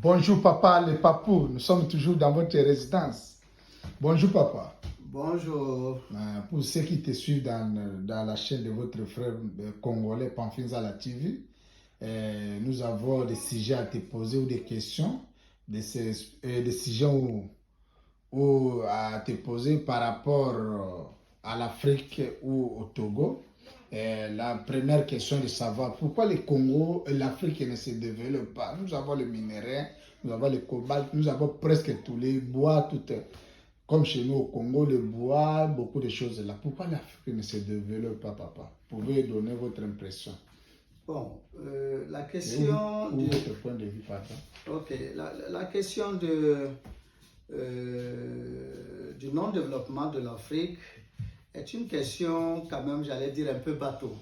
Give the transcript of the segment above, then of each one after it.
Bonjour papa, les papous, nous sommes toujours dans votre résidence. Bonjour papa. Bonjour. Pour ceux qui te suivent dans la chaîne de votre frère congolais Pamfinza la TV, nous avons des sujets à te poser ou des questions, des sujets à te poser par rapport à l'Afrique ou au Togo. La première question est de savoir pourquoi le Congo et l'Afrique ne se développent pas. Nous avons le minerai, nous avons le cobalt, nous avons presque tous les bois, comme chez nous au Congo, le bois, beaucoup de choses là. Pourquoi l'Afrique ne se développe pas, papa? Vous pouvez donner votre impression. Bon, la question ou votre point de vue, papa. Ok, la question du non-développement de l'Afrique est une question quand même, j'allais dire, un peu bateau.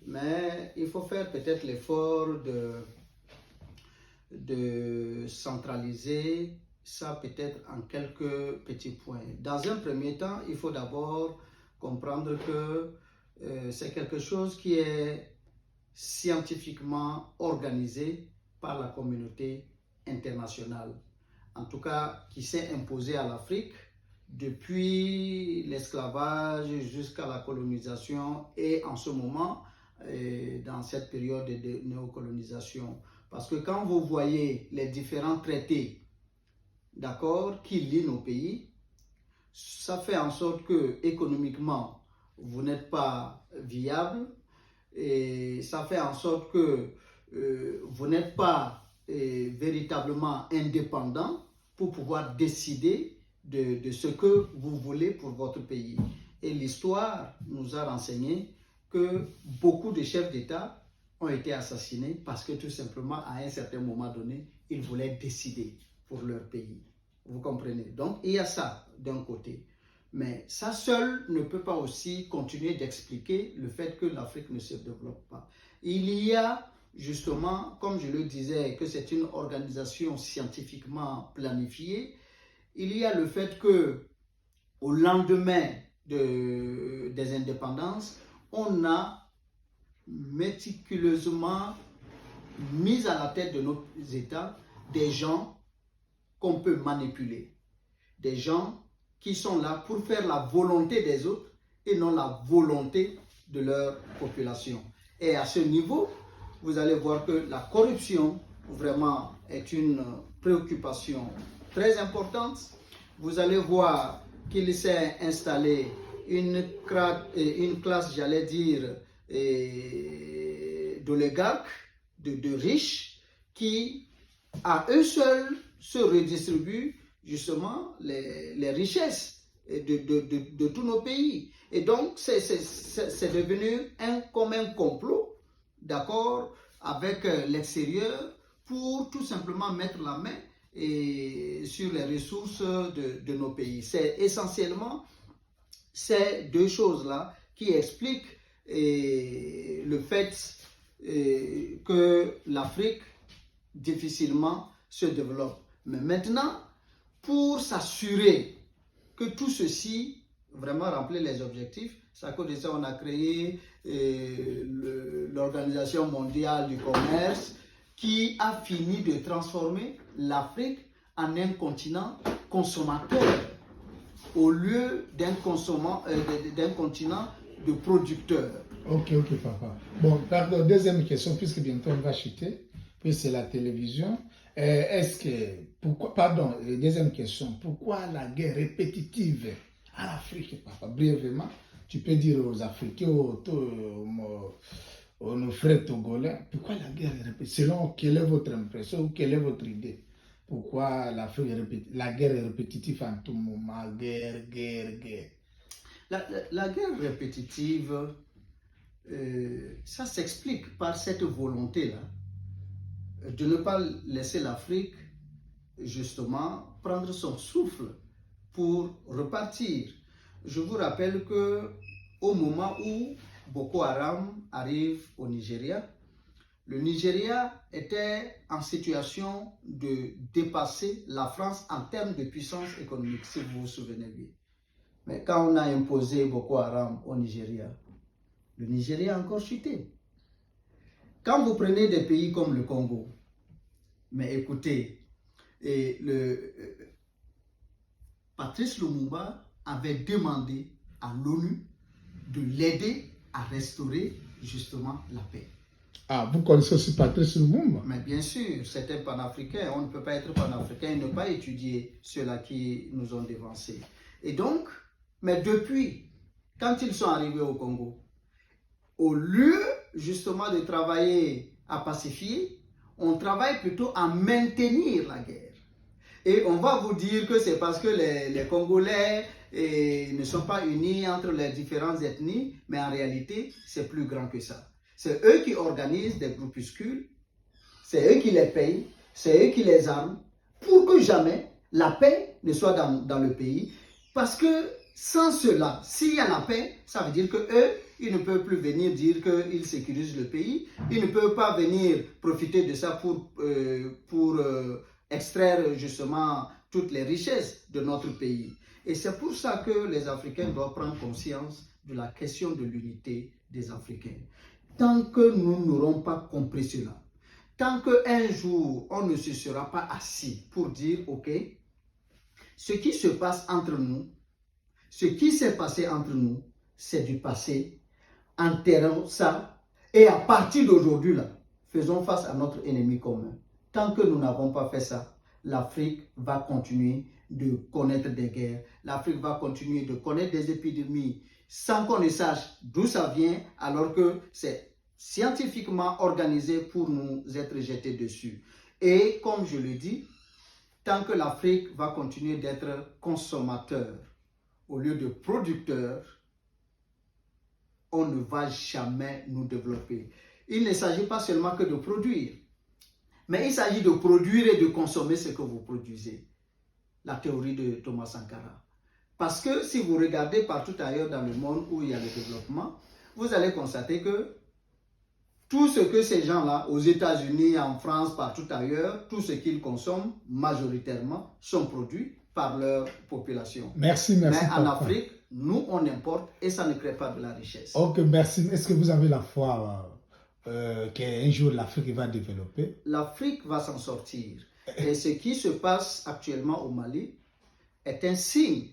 Mais il faut faire peut-être l'effort de centraliser ça peut-être en quelques petits points. Dans un premier temps, il faut d'abord comprendre que c'est quelque chose qui est scientifiquement organisé par la communauté internationale. En tout cas, qui s'est imposé à l'Afrique depuis l'esclavage jusqu'à la colonisation et en ce moment, dans cette période de néocolonisation. Parce que quand vous voyez les différents traités, d'accord, qui lient nos pays, ça fait en sorte que économiquement, vous n'êtes pas viable et ça fait en sorte que vous n'êtes pas véritablement indépendant pour pouvoir décider de ce que vous voulez pour votre pays. Et l'histoire nous a renseigné que beaucoup de chefs d'État ont été assassinés parce que tout simplement, à un certain moment donné, ils voulaient décider pour leur pays. Vous comprenez? Donc, il y a ça d'un côté. Mais ça seul ne peut pas aussi continuer d'expliquer le fait que l'Afrique ne se développe pas. Il y a justement, comme je le disais, que c'est une organisation scientifiquement planifiée. Il y a le fait que au lendemain des indépendances, on a méticuleusement mis à la tête de nos États des gens qu'on peut manipuler, des gens qui sont là pour faire la volonté des autres et non la volonté de leur population. Et à ce niveau, vous allez voir que la corruption vraiment est une préoccupation très importante. Vous allez voir qu'il s'est installé une classe, j'allais dire, d'oligarques, de riches, qui à eux seuls se redistribuent justement les richesses de tous nos pays. Et donc, c'est devenu comme un complot, d'accord, avec l'extérieur pour tout simplement mettre la main sur les ressources de nos pays. C'est essentiellement ces deux choses-là qui expliquent le fait que l'Afrique difficilement se développe. Mais maintenant, pour s'assurer que tout ceci vraiment remplit les objectifs, c'est à cause de ça qu'on a créé l'Organisation mondiale du commerce qui a fini de transformer l'Afrique en un continent consommateur au lieu d'un continent de producteur. Ok, papa. Bon, pardon, deuxième question, puisque bientôt on va chuter, puis c'est la télévision. Deuxième question, pourquoi la guerre répétitive à l'Afrique, papa? Brièvement, tu peux dire aux Africains, nos frères togolais, pourquoi la guerre est répétitive? Selon quelle est votre impression ou quelle est votre idée? Pourquoi la guerre est répétitive en tout moment? Guerre. La guerre répétitive, ça s'explique par cette volonté-là de ne pas laisser l'Afrique justement prendre son souffle pour repartir. Je vous rappelle que au moment où Boko Haram arrive au Nigeria, le Nigeria était en situation de dépasser la France en termes de puissance économique, si vous vous souvenez bien. Mais quand on a imposé Boko Haram au Nigeria, le Nigeria a encore chuté. Quand vous prenez des pays comme le Congo, mais écoutez, Et Patrice Lumumba avait demandé à l'ONU de l'aider à restaurer justement la paix. Ah, vous connaissez aussi Patrice Lumumba? Mais bien sûr, c'est un panafricain. On ne peut pas être panafricain et ne pas étudier ceux-là qui nous ont devancés. Et donc, mais depuis, quand ils sont arrivés au Congo, au lieu justement de travailler à pacifier, on travaille plutôt à maintenir la guerre. Et on va vous dire que c'est parce que les Congolais ne sont pas unis entre les différentes ethnies, mais en réalité, c'est plus grand que ça. C'est eux qui organisent des groupuscules, c'est eux qui les payent, c'est eux qui les arment, pour que jamais la paix ne soit dans le pays. Parce que sans cela, s'il y a la paix, ça veut dire qu'eux, ils ne peuvent plus venir dire qu'ils sécurisent le pays. Ils ne peuvent pas venir profiter de ça pour extraire justement toutes les richesses de notre pays. Et c'est pour ça que les Africains doivent prendre conscience de la question de l'unité des Africains. Tant que nous n'aurons pas compris cela, tant qu'un jour on ne se sera pas assis pour dire, ok, ce qui se passe entre nous, ce qui s'est passé entre nous, c'est du passé, enterrons ça, et à partir d'aujourd'hui, là, faisons face à notre ennemi commun. Tant que nous n'avons pas fait ça, l'Afrique va continuer de connaître des guerres, l'Afrique va continuer de connaître des épidémies sans qu'on ne sache d'où ça vient, alors que c'est scientifiquement organisé pour nous être jetés dessus. Et comme je le dis, tant que l'Afrique va continuer d'être consommateur au lieu de producteur, on ne va jamais nous développer. Il ne s'agit pas seulement que de produire, mais il s'agit de produire et de consommer ce que vous produisez. La théorie de Thomas Sankara. Parce que si vous regardez partout ailleurs dans le monde où il y a le développement, vous allez constater que tout ce que ces gens-là, aux États-Unis, en France, partout ailleurs, tout ce qu'ils consomment, majoritairement, sont produits par leur population. Merci. Mais en papa. Afrique, nous, on importe et ça ne crée pas de la richesse. Ok, merci. Est-ce que vous avez la foi qu'un jour l'Afrique va développer? L'Afrique va s'en sortir. Et ce qui se passe actuellement au Mali est un signe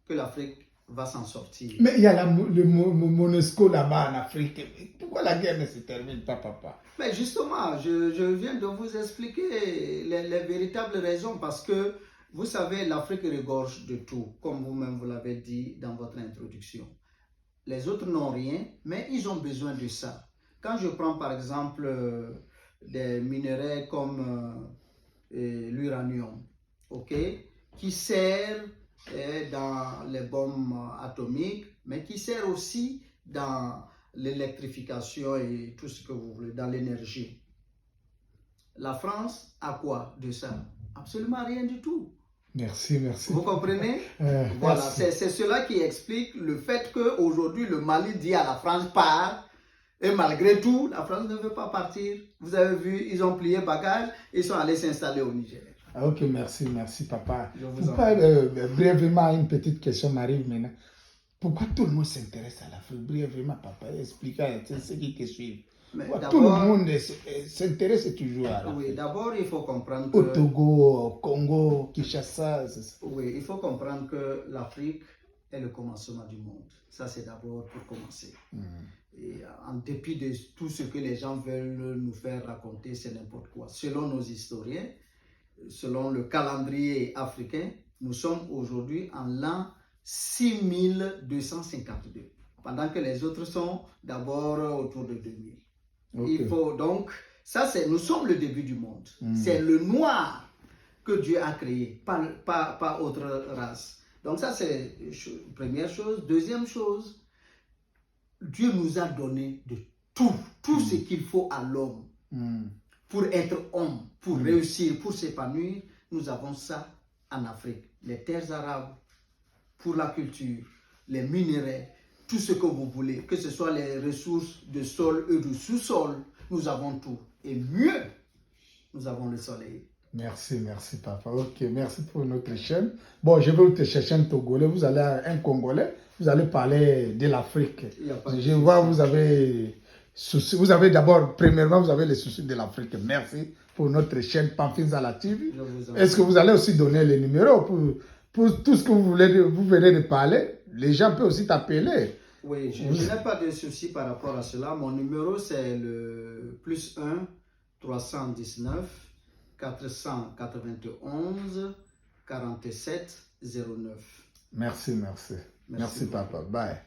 que l'Afrique va s'en sortir. Mais il y a le MONUSCO là-bas en Afrique. Pourquoi la guerre ne se termine pas, papa? Mais justement, je viens de vous expliquer les véritables raisons parce que, vous savez, l'Afrique regorge de tout, comme vous-même vous l'avez dit dans votre introduction. Les autres n'ont rien, mais ils ont besoin de ça. Quand je prends par exemple des minerais comme l'uranium, ok, qui sert dans les bombes atomiques, mais qui sert aussi dans l'électrification et tout ce que vous voulez, dans l'énergie. La France a quoi de ça? Absolument rien du tout. Merci. Vous comprenez? Voilà, c'est cela qui explique le fait qu'aujourd'hui le Mali dit à la France part, et malgré tout, la France ne veut pas partir. Vous avez vu, ils ont plié bagage, ils sont allés s'installer au Niger. Ok, merci, papa. Pourquoi, brièvement, une petite question m'arrive maintenant. Pourquoi tout le monde s'intéresse à l'Afrique? Brièvement, papa, expliquez ceux qui te suivent. Tout le monde s'intéresse toujours à l'Afrique. Oui, d'abord, il faut comprendre que... Au Togo, au Congo, Kinshasa, c'est ça. Oui, il faut comprendre que l'Afrique est le commencement du monde. Ça, c'est d'abord pour commencer. Et en dépit de tout ce que les gens veulent nous faire raconter, c'est n'importe quoi. Selon nos historiens, selon le calendrier africain, nous sommes aujourd'hui en l'an 6252, pendant que les autres sont d'abord autour de 2000. Okay. Il faut donc, nous sommes le début du monde. C'est le noir que Dieu a créé, pas autre race. Donc ça, c'est première chose. Deuxième chose, Dieu nous a donné de tout ce qu'il faut à l'homme pour être homme, pour réussir, pour s'épanouir. Nous avons ça en Afrique. Les terres arabes, pour la culture, les minéraux, tout ce que vous voulez, que ce soit les ressources de sol et du sous-sol, nous avons tout. Et mieux, nous avons le soleil. Merci, papa. Ok, merci pour notre chaîne. Bon, je vais vous chercher un Togolais, vous allez un Congolais, vous allez parler de l'Afrique. Je vois, vous avez soucis. Vous avez d'abord, premièrement, vous avez les soucis de l'Afrique. Merci pour notre chaîne Pamphine TV. Est-ce que vous allez aussi donner les numéros pour tout ce que vous venez de parler? Les gens peuvent aussi t'appeler. Oui, je n'ai pas de soucis par rapport à cela. Mon numéro, c'est le +1 319 491 47 09. Merci, merci. Merci, papa. Bye.